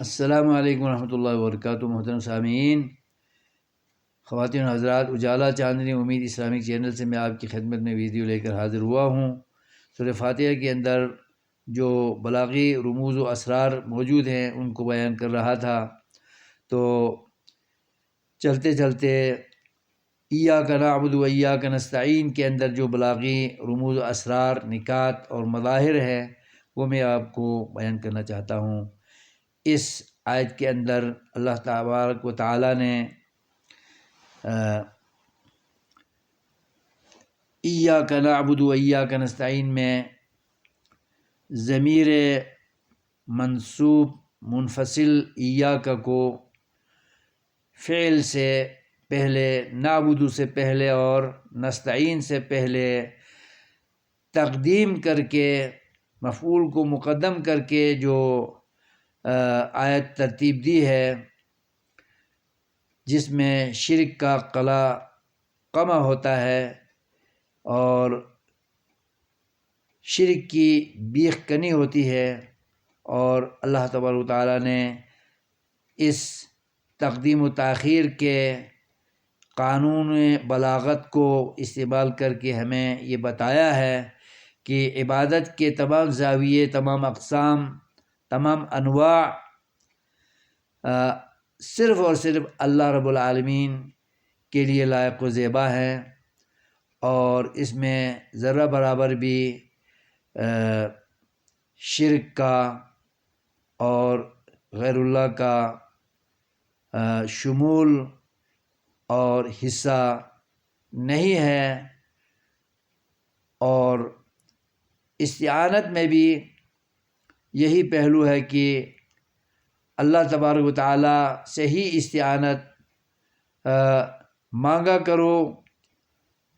السلام علیکم ورحمۃ اللہ وبرکاتہ۔ محترم سامعین، خواتین و حضرات، اجالا چاندنی امید اسلامک چینل سے میں آپ کی خدمت میں ویڈیو لے کر حاضر ہوا ہوں۔ سورہ فاتحہ کے اندر جو بلاغی رموز و اسرار موجود ہیں ان کو بیان کر رہا تھا، تو چلتے چلتے ایاک نعبد و ایاک نستعین کے اندر جو بلاغی رموز و اسرار، نکات اور مظاہر ہے وہ میں آپ کو بیان کرنا چاہتا ہوں۔ اس آیت کے اندر اللہ تبارک و تعالیٰ نے ایاک نعبد و ایاک نستعین میں ضمیر منصوب منفصل ایاک کو فعل سے پہلے، نعبد سے پہلے اور نستعین سے پہلے تقدیم کر کے، مفعول کو مقدم کر کے جو آیت ترتیب دی ہے، جس میں شرک کا قلع قمع ہوتا ہے اور شرک کی بیخ کنی ہوتی ہے، اور اللہ تبارک و تعالیٰ نے اس تقدیم و تاخیر کے قانون بلاغت کو استعمال کر کے ہمیں یہ بتایا ہے کہ عبادت کے تمام زاویے، تمام اقسام، تمام انواع صرف اور صرف اللہ رب العالمین کے لیے لائق و زیبا ہے، اور اس میں ذرہ برابر بھی شرک کا اور غیر اللہ کا شمول اور حصہ نہیں ہے۔ اور استعانت میں بھی یہی پہلو ہے کہ اللہ تبارک و تعالیٰ سے ہی استعانت مانگا کرو،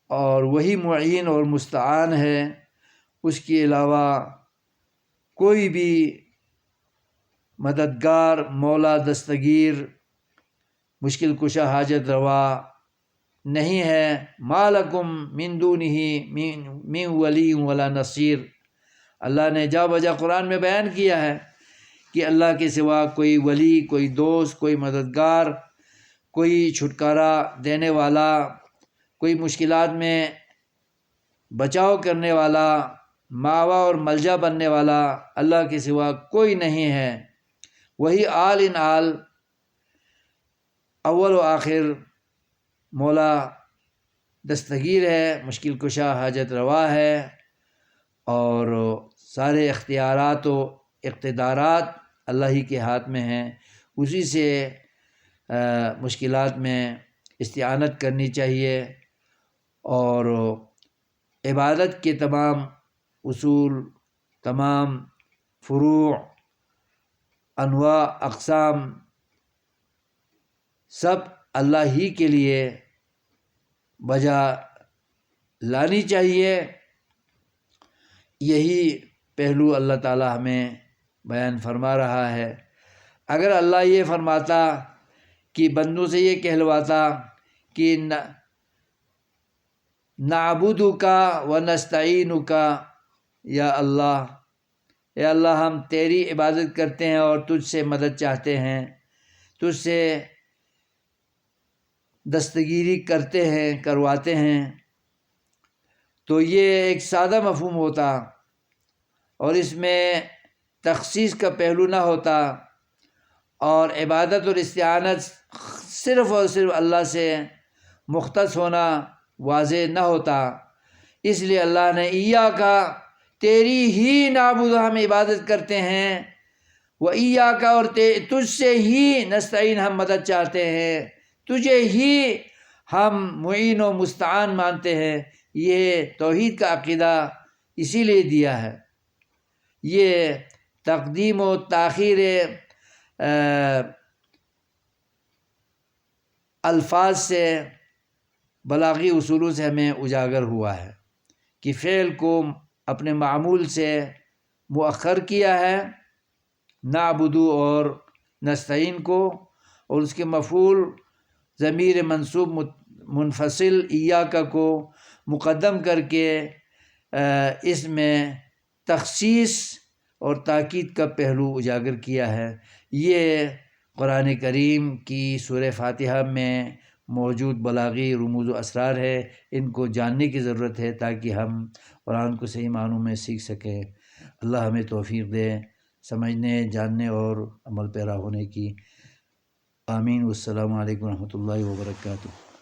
اور وہی معین اور مستعان ہے، اس کے علاوہ کوئی بھی مددگار، مولا، دستگیر، مشکل کشا، حاجت روا نہیں ہے۔ ما لکم من دونہ من ولی ولا نصیر، اللہ نے جا بجا قرآن میں بیان کیا ہے کہ اللہ کے سوا کوئی ولی، کوئی دوست، کوئی مددگار، کوئی چھٹکارا دینے والا، کوئی مشکلات میں بچاؤ کرنے والا، ماوا اور ملجا بننے والا اللہ کے سوا کوئی نہیں ہے۔ وہی آل ان آل، اول و آخر مولا دستگیر ہے، مشکل کشا، حاجت روا ہے، اور سارے اختیارات و اقتدارات اللہ ہی کے ہاتھ میں ہیں۔ اسی سے مشکلات میں استعانت کرنی چاہیے، اور عبادت کے تمام اصول، تمام فروع، انواع، اقسام سب اللہ ہی کے لیے بجا لانی چاہیے۔ یہی پہلو اللہ تعالیٰ ہمیں بیان فرما رہا ہے۔ اگر اللہ یہ فرماتا کہ بندوں سے یہ کہلواتا کہ نعبدک و نستعینک، یا اللہ، اے اللہ ہم تیری عبادت کرتے ہیں اور تجھ سے مدد چاہتے ہیں، تجھ سے دستگیری کرتے ہیں، کرواتے ہیں، تو یہ ایک سادہ مفہوم ہوتا اور اس میں تخصیص کا پہلو نہ ہوتا، اور عبادت اور استعانت صرف اور صرف اللہ سے مختص ہونا واضح نہ ہوتا۔ اس لیے اللہ نے ایاکا، تیری ہی نعبد، ہم عبادت کرتے ہیں، و ایاکا، اور تجھ سے ہی نستعین، ہم مدد چاہتے ہیں، تجھے ہی ہم معین و مستعان مانتے ہیں۔ یہ توحید کا عقیدہ اسی لیے دیا ہے۔ یہ تقدیم و تاخیر الفاظ سے، بلاغی اصولوں سے ہمیں اجاگر ہوا ہے کہ فعل کو اپنے معمول سے مؤخر کیا ہے، نعبدو اور نستعین کو، اور اس کے مفعول ضمیر منصوب منفصل ایاک کو مقدم کر کے اس میں تخصیص اور تاکید کا پہلو اجاگر کیا ہے۔ یہ قرآن کریم کی سورہ فاتحہ میں موجود بلاغی رموز و اسرار ہے، ان کو جاننے کی ضرورت ہے تاکہ ہم قرآن کو صحیح معنوں میں سیکھ سکیں۔ اللہ ہمیں توفیق دے سمجھنے، جاننے اور عمل پیرا ہونے کی۔ آمین۔ والسلام علیکم ورحمۃ اللہ وبرکاتہ۔